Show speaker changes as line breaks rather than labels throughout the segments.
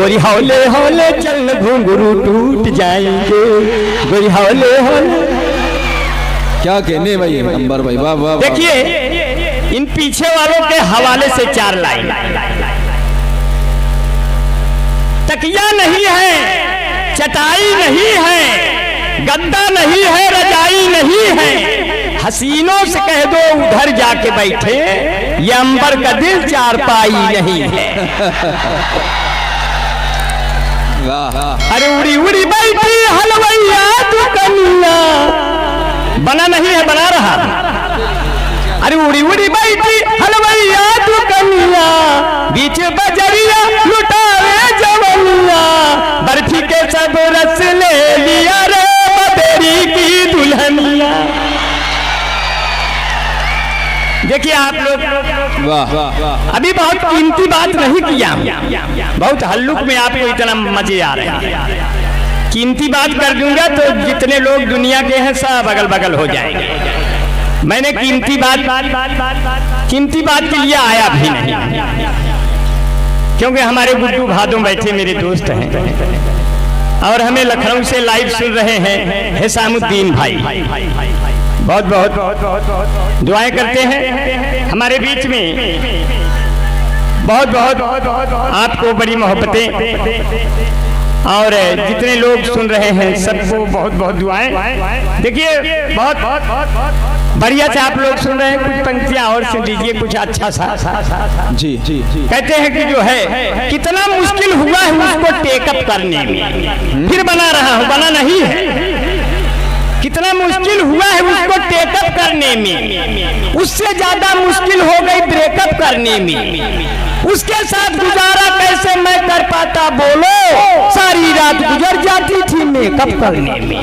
गोरी हौले हौले चल घुंघरू टूट जाएंगे, गोरी हौले हौले।
क्या कहने भाई अंबर भाई, वाह वाह।
देखिए इन पीछे वालों के हवाले से 4 लाइन। तकिया नहीं है, चटाई नहीं है, गद्दा नहीं है, रजाई नहीं है, हसीनों से कह दो उधर जाके बैठे, ये अंबर का दिल 4 पाई नहीं है। अरे उड़ी उड़ी बैठी हलवैया तू कन्या, बना नहीं है बना रहा। अरे उड़ी उड़ी बैठी हलवैया तू कन्या, बीच बजरिया लुटावे जवनिया, बर्फी के सब रस ले लिया रे बदेरी की दुल्हनिया। देखिए आप लोग, अभी बहुत कीमती बात नहीं किया, बहुत हल्लुक में आपको इतना मजे आ रहे हैं। कीमती बात कर दूंगा तो जितने लोग दुनिया के हैं सब अगल बगल हो जाएंगे। मैंने कीमती बात के लिए आया भी नहीं, क्योंकि हमारे गुड्डू भादों बैठे मेरे दोस्त हैं और हमें लखनऊ से लाइव सुन रहे हैं हिसामुद्दीन भाई, बहुत बहुत दुआएं करते हैं हमारे बीच में। बहुत बहुत आपको बड़ी मोहब्बतें, और जितने लोग सुन रहे हैं सबको बहुत बहुत दुआएं। देखिए बहुत बढ़िया से आप लोग सुन रहे हैं, कुछ पंक्तियां और सुन लीजिए, कुछ अच्छा सा।
जी जी जी।
कहते हैं कि जो है कितना मुश्किल हुआ है उसको टेकअप करने में, फिर बना रहा हूं, बना नहीं है। कितना मुश्किल हुआ है उसको टेकअप करने में, उससे ज्यादा मुश्किल हो गई ब्रेकअप करने में। उसके साथ गुजारा कैसे मैं कर पाता बोलो, सारी रात गुजर जाती थी मेकअप करने में,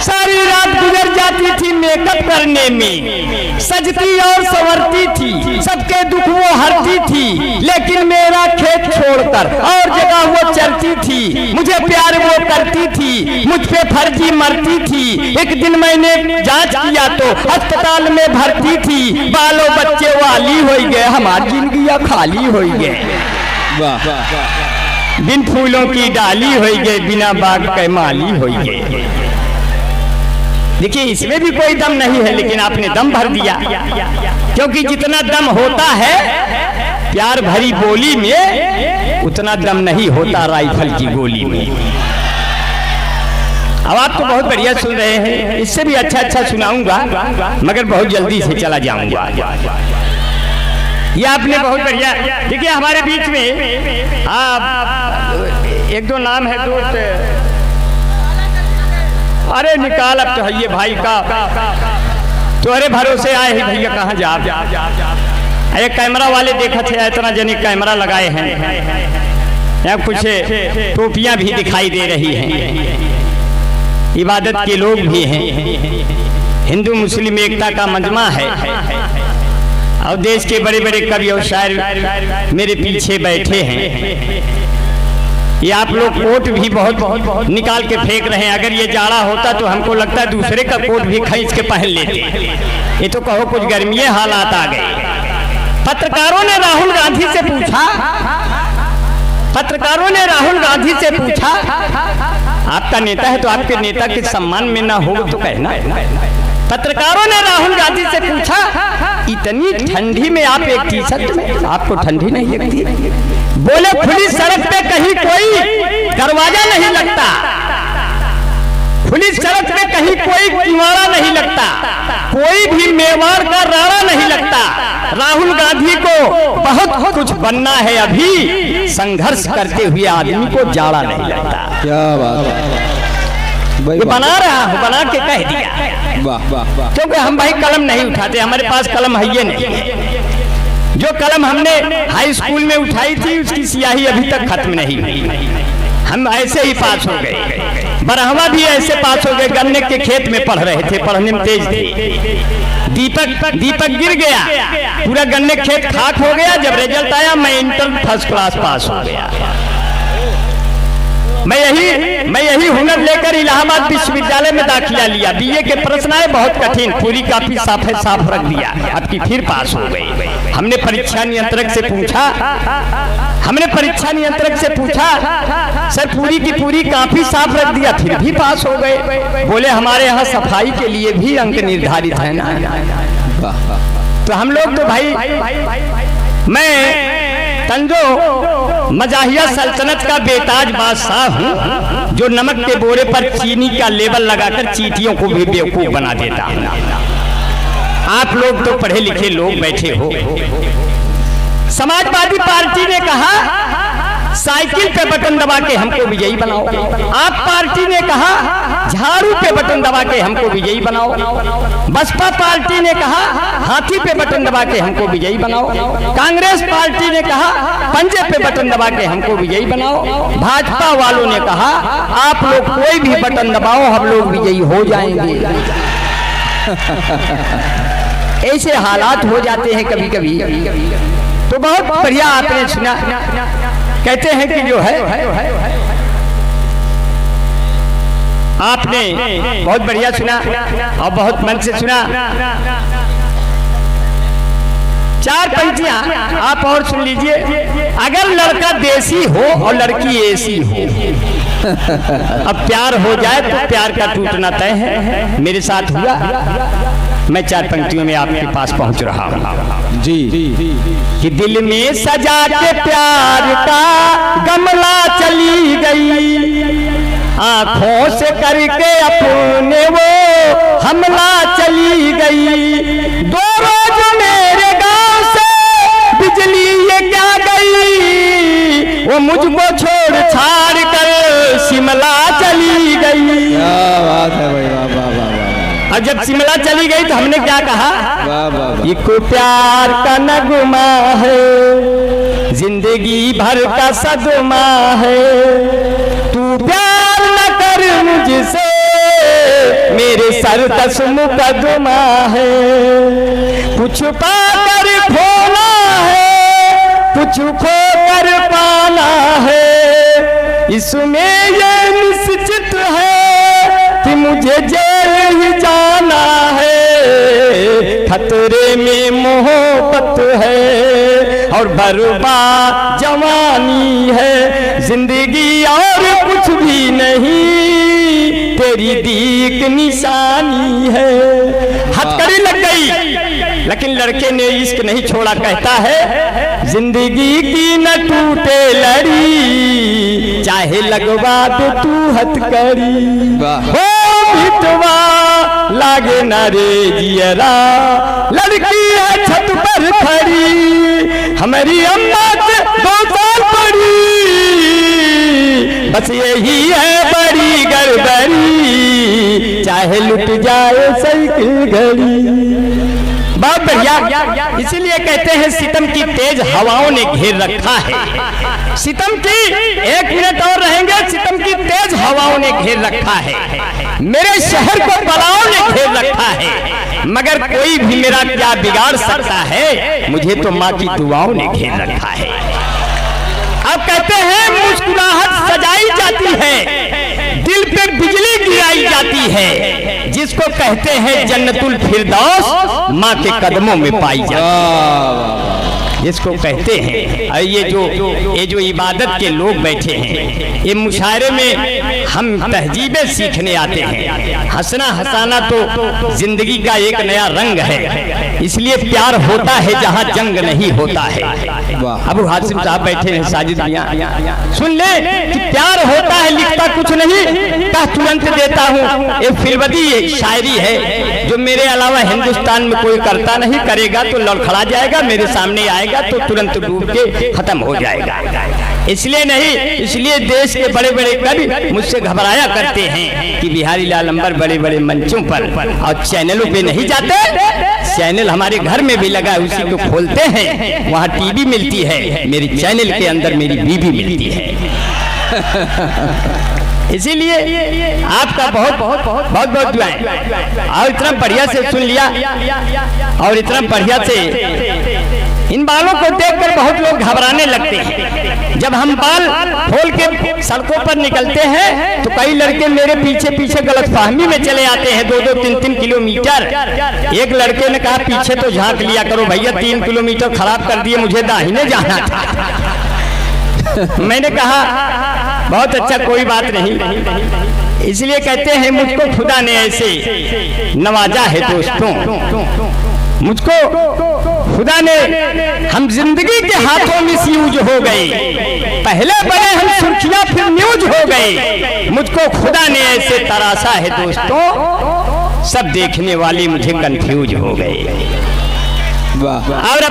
सारी रात गुजर जाती थी मेकअप करने में। सजती और संवरती थी, सबके दुख वो हरती थी, लेकिन मेरा खेत छोड़कर और जगह वो चलती थी। मुझे प्यार वो करती थी, मुझ पे फर्जी मरती थी। एक दिन मैंने जांच किया तो अस्पताल में भर्ती थी। बालों बच्चे वाली हो गए, हमारी जिंदगियां खाली हो गए। बिन फूलों की डाली हो गए, बिना बाग के माली हो गए। देखिए इसमें भी कोई दम नहीं है, लेकिन आपने दम भर दिया, क्योंकि जितना दम होता है प्यार भरी बोली में, उतना दम नहीं होता राइफल की गोली में। अब आप तो बहुत बढ़िया सुन रहे हैं, इससे भी अच्छा सुनाऊंगा, मगर बहुत जल्दी से चला जाऊंगा। ये आपने बहुत बढ़िया। देखिए हमारे बीच में आप एक दो नाम है दोस्त, अरे निकाल अब तो है ये भाई का, तुम्हारे भरोसे आए हैं भैया, कहाँ जा। अरे कैमरा वाले देखा थे, इतना जनी कैमरा लगाए हैं, यहाँ कुछ टोपियां भी दिखाई दे रही हैं। इबादत के लोग भी हैं, हिंदू मुस्लिम एकता का मजमा है, और देश के बड़े बड़े कवि और शायर मेरे पीछे बैठे हैं। ये आप लोग कोट भी बहुत निकाल के फेंक रहे हैं। अगर ये जाड़ा होता तो हमको लगता है दूसरे का कोट भी खींच के पहन लेते। ये तो कहो कुछ गर्मी हालात आ गए। पत्रकारों ने राहुल गांधी से पूछा, आपका नेता है तो आपके नेता के सम्मान में ना हो तो कहना। पत्रकारों ने राहुल गांधी से पूछा, इतनी ठंडी में आप एक टी शर्ट में, आपको ठंडी नहीं लगती? बोले खुली सड़क पे कहीं कोई दरवाजा नहीं लगता, खुली सड़क पे कहीं कोई किवाड़ा नहीं लगता, कोई भी मेवाड़ का राणा नहीं लगता। राहुल गांधी को बहुत कुछ बनना है, अभी संघर्ष करते हुए आदमी को जाड़ा नहीं लगता।
क्या बात है,
ये बना रहा हूँ, बना के कह दिया।
वाह वाह वाह।
क्योंकि हम भाई कलम नहीं उठाते, हमारे पास कलम है ये नहीं। जो कलम हमने हाई स्कूल में उठाई थी उसकी स्याही अभी तक खत्म नहीं हुई। हम ऐसे ही पास हो गए, बरहवा भी ऐसे पास हो गए, गन्ने के खेत में पढ़ रहे थे, पढ़ने में तेज थे। दीपक गिर गया, पूरा गन्ने खेत खाक हो गया। जब रिजल्ट आया मैं इंटर फर्स्ट क्लास पास हो गया। मैं यही हुनर लेकर इलाहाबाद विश्वविद्यालय में दाखिला लिया। बीए के प्रश्न आए बहुत कठिन, पूरी कॉपी साफ रख दिया, आपकी फिर पास हो गई। हमने परीक्षा नियंत्रक से पूछा सर पूरी की पूरी काफी साफ रख दिया फिर भी पास हो गए। बोले हमारे यहाँ सफाई के लिए भी अंक निर्धारित है ना। तो हम लोग तो भाई मैं तंजो मजाहिया सल्तनत का बेताज बादशाह हूँ जो नमक के बोरे पर चीनी का लेबल लगाकर चींटियों को भी बेवकूफ बना देता हूँ। आप लोग तो पढ़े लिखे लोग बैठे हो। समाजवादी पार्टी ने कहा साइकिल पे बटन दबा के हमको विजयी बनाओ। आप पार्टी ने कहा झाड़ू पे बटन दबा के हमको विजयी बनाओ। बसपा पार्टी ने कहा हाथी पे बटन दबा के हमको विजयी बनाओ। कांग्रेस पार्टी ने कहा पंजे पे बटन दबा के हमको विजयी बनाओ। भाजपा वालों ने कहा आप लोग कोई भी बटन दबाओ हम लोग विजयी हो जाएंगे। ऐसे हालात हो जाते हैं कभी कभी। तो बहुत बढ़िया आपने सुना, कहते हैं कि जो है आपने बहुत बढ़िया सुना और बहुत मन से सुना। चार पंक्तियां आप और सुन लीजिए। अगर लड़का देसी हो और लड़की ऐसी हो, अब प्यार हो जाए तो प्यार का टूटना तय है। मेरे साथ हुआ। मैं चार पंक्तियों में आपके पास पहुंच रहा हूं
जी।
कि दिल में सजा के प्यार का गमला चली गई, आंखों से करके अपने वो हमला चली गई। 2 रोज मेरे गांव से बिजली ये क्या गई, वो मुझको छोड़ छाड़ कर शिमला चली गई।
क्या बात है भाई, वाह वाह वाह।
और जब शिमला चली गई तो हमने क्या कहा, ये को प्यार का नगमा है, जिंदगी भर का सदमा है। तू प्यार न कर मुझसे, मेरे सर तस मुकदमा है। कुछ पाकर खोना है, कुछ खो कर पाना है। इसमें ये निश्चित है कि मुझे जेल ही जाना है। खतरे में मोहब्बत है और बर्बाद जवानी है। जिंदगी और कुछ भी नहीं, तेरी दीक निशानी है। हथकड़ी लग गई लेकिन लड़के ने इश्क नहीं छोड़ा। कहता है जिंदगी की न टूटे लड़ी, चाहे लगवा दे तू हथकड़ी। हो मिटवा लागे न रे जियरा, लड़की है छत पर खड़ी, हमारी अम्मा से 2 साल पड़ी। बस यही है बड़ी गड़बड़ी, चाहे लुट जाए साइकिल घड़ी। बहुत बढ़िया। इसीलिए कहते हैं सितम की तेज हवाओं ने घेर रखा है। सितम की 1 मिनट और रहेंगे। सितम की तेज हवाओं ने घेर रखा है। मेरे शहर को बलाओं ने घेर रखा है, मगर कोई भी मेरा क्या बिगाड़ सकता है, मुझे तो माँ की दुआओं ने घेर रखा है। अब कहते हैं मुस्कुराहट सजाई जाती है, दिल पे बिजली गिराई जाती है। जिसको कहते हैं जन्नतुल फिरदौस, माँ के कदमों में पाई जाती है। जिसको कहते हैं। और ये जो इबादत के लोग बैठे हैं, ये मुशायरे में हम तहजीबें सीखने आते हैं। हंसना हंसाना तो जिंदगी का एक नया रंग है। इसलिए प्यार होता है जहाँ जंग नहीं होता है। अबू हासिम साहब बैठे हैं, साजिद मियां, सुन ले कि प्यार होता है लिखता कुछ नहीं, कह तुरंत देता हूँ। ये फिरबदी शायरी है जो मेरे अलावा हिंदुस्तान में कोई करता नहीं। करेगा तो लड़खड़ा जाएगा, मेरे सामने आएगा तो तुरंत डूब के खत्म हो जाएगा। इसलिए नहीं, इसलिए देश के बड़े बड़े कवि मुझसे घबराया करते हैं कि बिहारी लाल अंबर बड़े बड़े मंचों पर और चैनलों पे नहीं जाते। चैनल हमारे घर में भी लगा, उसी को खोलते हैं, वहाँ टीवी मिलती है, मेरी चैनल के अंदर मेरी बीवी मिलती है। इसीलिए आपका बहुत बहुत बहुत बहुत बहुत दुआएं। और इतना बढ़िया से सुन लिया और इतना बढ़िया से इन बालों को देखकर बहुत लोग घबराने लगते हैं। जब हम बाल खोल के सड़कों पर निकलते हैं तो कई लड़के मेरे पीछे पीछे गलतफहमी में चले आते हैं 2-2, 3-3 किलोमीटर। एक लड़के ने कहा पीछे तो झांक लिया करो भैया, 3 किलोमीटर खराब कर दिए, मुझे दाहिने जाना था। मैंने कहा बहुत अच्छा, कोई बात नहीं। इसलिए कहते हैं मुझको खुदा ने ऐसे नवाजा है दोस्तों, मुझको खुदा ने, हम जिंदगी के हाथों में मिसयूज हो गए, पहले बने हम सुर्खियां फिर न्यूज हो गए, मुझको खुदा ने ऐसे तराशा है दोस्तों, सब देखने वाले मुझे कंफ्यूज हो गए। और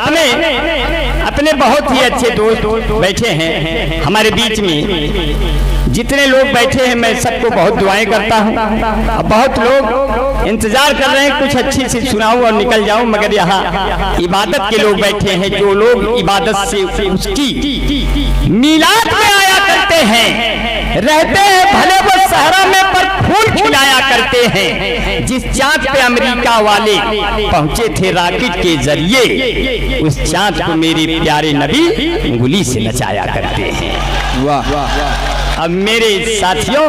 अपने बहुत ही अच्छे दोस्त बैठे हैं हमारे बीच में। जितने लोग बैठे हैं मैं सबको बहुत दुआएं करता हूं। अब बहुत लोग इंतजार कर रहे हैं कुछ अच्छी सी सुनाऊं और निकल जाऊं, मगर यहाँ इबादत के लोग बैठे हैं, जो लोग इबादत से उसकी मीलाद में आया करते हैं, रहते हैं भले वो सहरा में पर फूल खिलाया करते हैं। जिस चांद पे अमेरिका वाले पहुंचे थे रॉकेट के जरिए, उस चांद को मेरे प्यारे नबी उंगली से नचाया करते हैं। वाह। अब मेरे साथियों,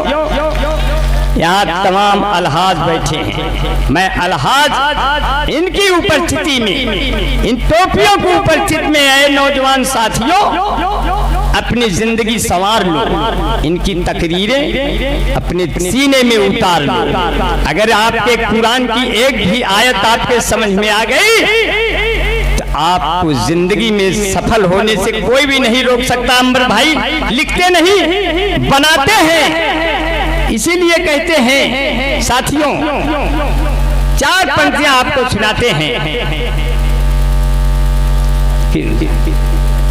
यहाँ तमाम अलहाज बैठे हैं, मैं अलहाज इनकी उपस्थिति में, इन टोपियों की उपस्थिति में आए नौजवान साथियों, अपनी जिंदगी संवार लो, इनकी तकरीरें अपने सीने में उतार लो। अगर आपके कुरान की एक भी आयत आपके समझ में आ गई तो आपको जिंदगी में सफल होने से कोई भी नहीं रोक सकता। अंबर भाई लिखते नहीं, बनाते हैं। इसीलिए कहते हैं साथियों, 4 पंक्तियां आपको सुनाते हैं।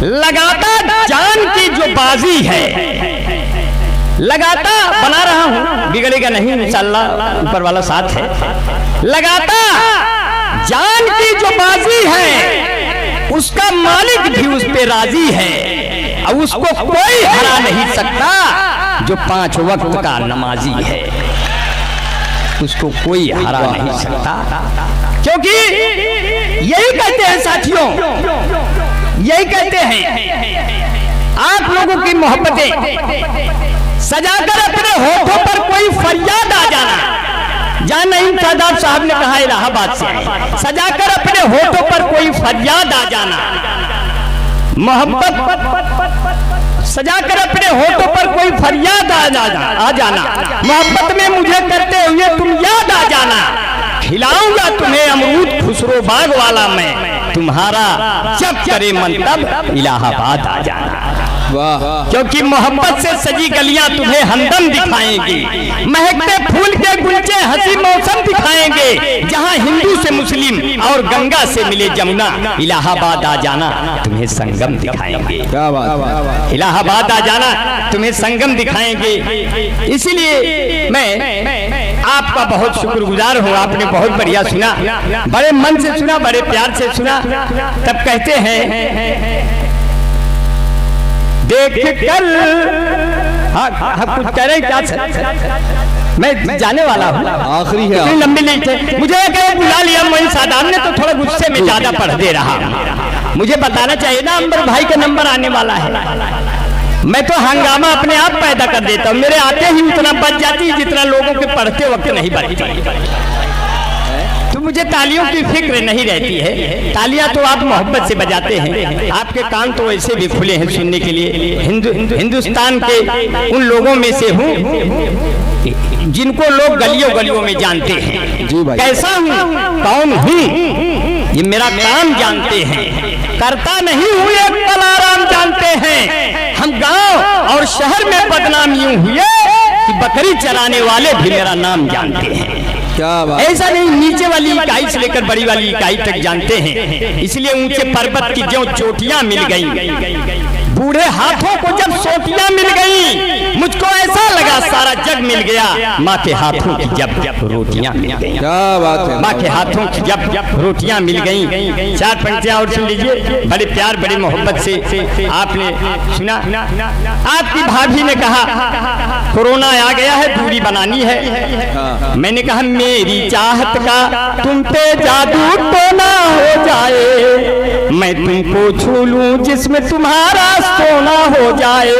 लगाता जान की जो बाजी है, लगाता बना रहा हूं, बिगड़ेगा नहीं इंशाअल्लाह, ऊपर वाला साथ है। लगाता जान की जो बाजी है, उसका मालिक भी उस पे राजी है, और उसको कोई हरा नहीं सकता जो 5 वक्त का नमाजी है, उसको कोई हरा नहीं सकता। क्योंकि यही कहते हैं साथियों, यही कहते हैं, आप लोगों की मोहब्बतें सजाकर अपने होठों पर कोई फरियाद आ जाना। जान नईम शादाब साहब ने कहा इलाहाबाद से, सजाकर अपने होठों पर कोई फरियाद आ जाना, मोहब्बत सजाकर अपने होठों पर कोई फरियाद आ जाना, मोहब्बत में मुझे करते हुए तुम याद आ जाना, खिलाऊंगा तुम्हें अमरूद खुसरो बाग वाला मैं, तुम्हारा जब करे मन तब इलाहाबाद आ जाना। वाह। क्योंकि मोहब्बत से सजी गलियां तुम्हें हमदम दिखाएंगी, महकते फूल के गुलचे हंसी मौसम दिखाएंगे, जहां हिंदू से मुस्लिम और गंगा से मिले जमुना, इलाहाबाद आ जाना तुम्हें संगम दिखाएंगे। क्या बात, इलाहाबाद आ जाना तुम्हें संगम दिखाएंगे। इसीलिए मैं आपका बहुत शुक्रगुजार हूँ, आपने बहुत बढ़िया सुना, बड़े मन से सुना, बड़े प्यार से सुना। तब कहते हैं देख कर, हाँ कुछ कह रहे क्या, मैं जाने वाला हूँ,
आखिरी है,
इतनी लंबी लिस्ट है। मुझे क्या बुला लिया मोइन सादाब ने, तो थोड़ा गुस्से में ज्यादा पढ़ दे रहा। मुझे बताना चाहिए ना, अंबर भाई का नंबर आने वाला है। मैं तो हंगामा अपने आप पैदा कर देता हूँ, मेरे आते ही उतना बच जाती है जितना लोगों के पढ़ते वक्त नहीं बचती। तो मुझे तालियों की फिक्र नहीं रहती है, तालियां तो आप मोहब्बत से बजाते हैं, आपके कान तो ऐसे भी खुले हैं सुनने के लिए। हिंदुस्तान के उन लोगों में से हूँ जिनको लोग गलियों गलियों में जानते हैं, कैसा हूँ, कौन हूँ, ये मेरा काम जानते हैं, करता नहीं हूँ एक पल आराम जानते हैं। हम गांव और शहर में बदनाम यूं हुए कि बकरी चराने वाले भी मेरा नाम जानते हैं। क्या बात, ऐसा नहीं, नीचे वाली इकाई से लेकर बड़ी वाली इकाई तक जानते हैं। इसलिए ऊंचे पर्वत की जो चोटियां मिल गई, बूढ़े हाथों को जब सोटियां मिल गई, मुझको ऐसा लगा सारा जग मिल गया, माँ के हाथों की जब रोटियां मिल गई। क्या बात है, माँ के हाथों की जब रोटियां मिल गई। 4 पंक्तियां और सुन लीजिए, बड़े प्यार बड़ी मोहब्बत से आपने सुना। आपकी भाभी ने कहा कोरोना आ गया है, दूरी बनानी है। मैंने कहा मेरी चाहत का तुम पे जादू तो ना हो जाए, मैं तुमको छू लूं जिसमें तुम्हारा सोना हो जाए,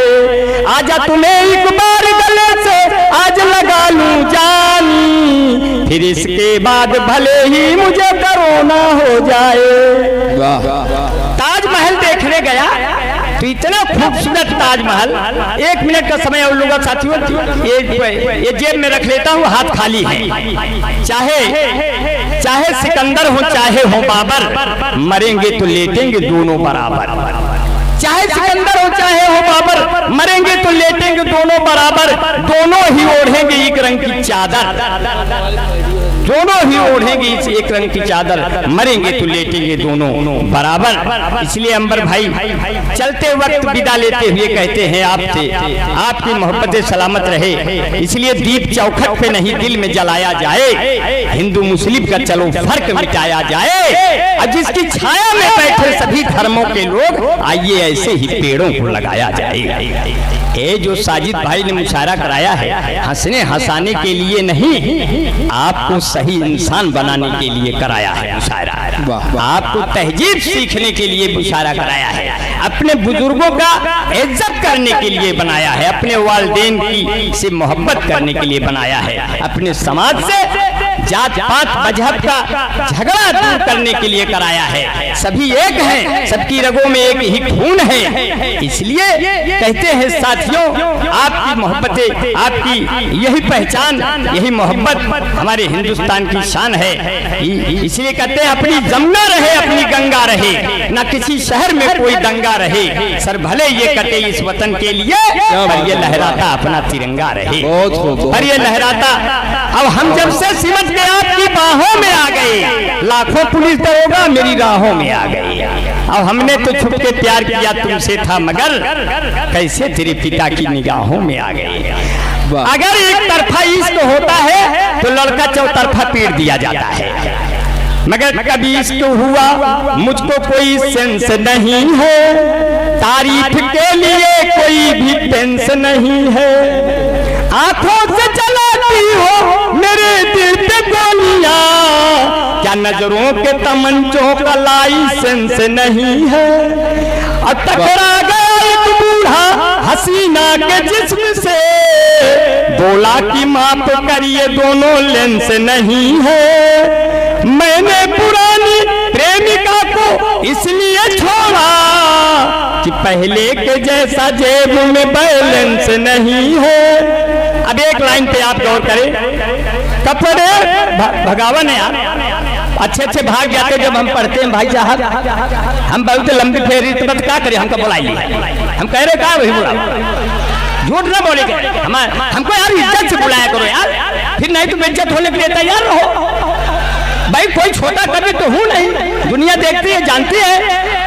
आजा तुम्हें एक बार गले से आज लगा लूं जानी, फिर इसके बाद भले ही मुझे कोरोना हो जाए।
वाह
ताजमहल देखने गया तो इतना खूबसूरत ताजमहल, 1 मिनट का समय उन लोगों साथियों, ये जेब में रख लेता हूँ, हाथ खाली है। चाहे सिकंदर हो चाहे हो बाबर, मरेंगे तो लेटेंगे दोनों बराबर। चाहे सिकंदर हो चाहे हो बाबर, मरेंगे तो लेटेंगे दोनों बराबर। दोनों ही ओढ़ेंगे एक रंग की चादर, दोनों ही ओढ़ेंगे इस एक रंग की चादर, मरेंगे तो लेटेंगे दोनों बराबर। इसलिए अंबर भाई चलते वक्त विदा लेते हुए कहते हैं आपसे, आपकी मोहब्बतें सलामत रहे, इसलिए दीप चौखट पे नहीं दिल में जलाया जाए, हिंदू मुस्लिम का चलो फर्क मिटाया जाए, और जिसकी छाया में बैठे सभी धर्मों के लोग, आइए ऐसे ही पेड़ों को लगाया जाए। ये जो साजिद भाई ने मुशायरा कराया है, हंसने हंसाने के लिए नहीं, आपको सही इंसान बनाने के लिए कराया है मुशायरा। आपको तहजीब सीखने के लिए मुशायरा कराया है, अपने बुजुर्गों का इज्जत करने के लिए बनाया है, अपने वालिदैन की से मोहब्बत करने के लिए बनाया है, अपने समाज से जात पात मजहब का झगड़ा दूर करने के लिए कराया है। सभी एक हैं, सबकी रगों में एक ही खून है। इसलिए कहते हैं साथियों, आपकी मोहब्बतें, आपकी यही पहचान, यही मोहब्बत हमारे हिंदुस्तान की शान है। इसलिए कहते हैं अपनी जमुना रहे अपनी गंगा रहे, न किसी शहर में कोई दंगा रहे, सर भले ये कटे इस वतन के लिए, पर ये लहराता अपना तिरंगा रहे, पर ये लहराता। अब हम जब से सिमट के आपकी बाहों में आ गए, लाखों पुलिस दरोगा मेरी राहों में आ गए। अब हमने तो छुप के प्यार किया तुमसे था, मगर कैसे तेरे पिता की निगाहों में आ गए। अगर एक तरफा इश्क होता है तो लड़का चौतरफा पीट दिया जाता है, मगर कभी इश्क हुआ मुझको कोई सेंस नहीं है, तारीफ के लिए कोई भी टेंस नहीं है, आंखों से चलाती हो मेरे दिल पे गोलियां, क्या नजरों के तमंचों का लाइसेंस नहीं है, और टकरा गया एक बूढ़ा हसीना के जिस्म से, बोला कि माफ करिए दोनों लेंस नहीं है, मैंने पुरानी प्रेमिका को इसलिए छोड़ा कि पहले के जैसा जेब में बैलेंस नहीं है। अब एक लाइन पे आप गौर करें, कपड़े भगावन है यार, अच्छे अच्छे भाग जाते जब हम पढ़ते हैं भाई साहब, हम बहुत लंबी फेरी तो क्या करें, हमको बुलाइए, हम कह रहे क्या वही बुला, झूठ ना बोले, हमको यार इज्जत से बुलाया करो यार, फिर नहीं तो बेइज्जत होने के लिए तैयार रहो भाई। कोई छोटा कभी तो हूँ नहीं, दुनिया देखती है जानती है,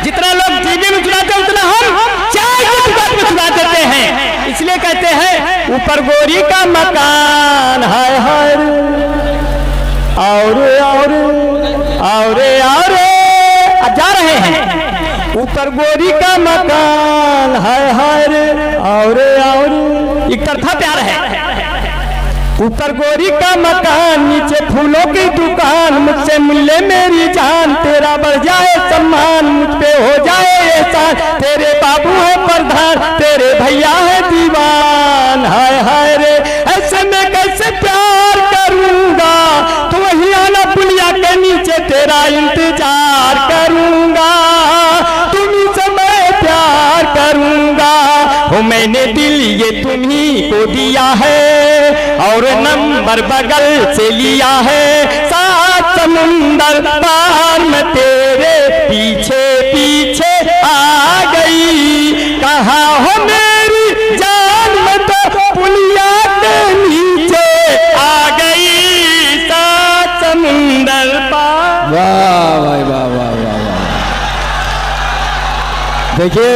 जितना लोग टीवी में सुनाते हैं उतना हम चाय की दुकान में सुना देते हैं। इसलिए कहते हैं ऊपर गोरी का मकान है हर, और जा रहे हैं, ऊपर गोरी का मकान है हर, और एक तरफा प्यार है, ऊपर गोरी का मकान नीचे फूलों की दुकान, मुझसे मिले मेरी जान, तेरा बढ़ जाए सम्मान, मुझ पे हो जाए एहसान, तेरे बाबू है प्रधान, तेरे भैया है दीवान, हाय हाय रे ऐसे में कैसे प्यार करूंगा, तो वही आना पुलिया के नीचे तेरा इंतजार करूंगा, तुम्ही से मैं प्यार करूंगा, हो मैंने दिल ये तुम्ही को दिया है, और नंबर बगल से लिया है, 7 समुंदर पार में तेरे पीछे पीछे आ गई, कहाँ हो मेरी जान में तो पुलिया के नीचे आ गई, 7 समुंदर पार।
वाह वाह वाह वाह वाह। देखिए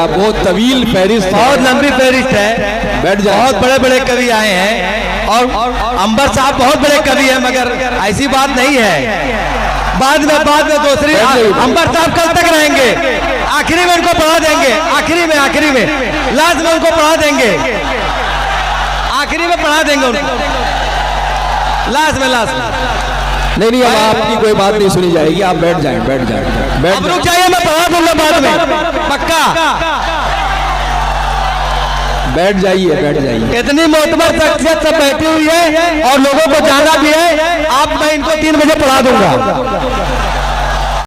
बहुत तवील फहरिस्त,
बहुत लंबी फहरिस्त है,
बैठ जाए,
बहुत बड़े बड़े कवि आए हैं, और अंबर साहब बहुत बड़े कवि हैं, मगर ऐसी बात नहीं है, बाद में दूसरी, अंबर साहब कल तक रहेंगे, आखिरी में उनको पढ़ा देंगे, आखिरी में लास्ट में उनको पढ़ा देंगे, आखिरी में पढ़ा देंगे उनको, लास्ट में
नहीं नहीं, अब आपकी कोई बात नहीं सुनी जाएगी, आप बैठ जाएं, बैठ जाएं, बैठ
अब
जाएं।
रुक जाइए, मैं पढ़ा दूंगा बाद में, पक्का।
बैठ जाइए, बैठ जाइए।
इतनी मोतबर शख्सियत सब बैठी हुई है और लोगों को जाना भी है। आप मैं इनको 3 बजे पढ़ा दूंगा।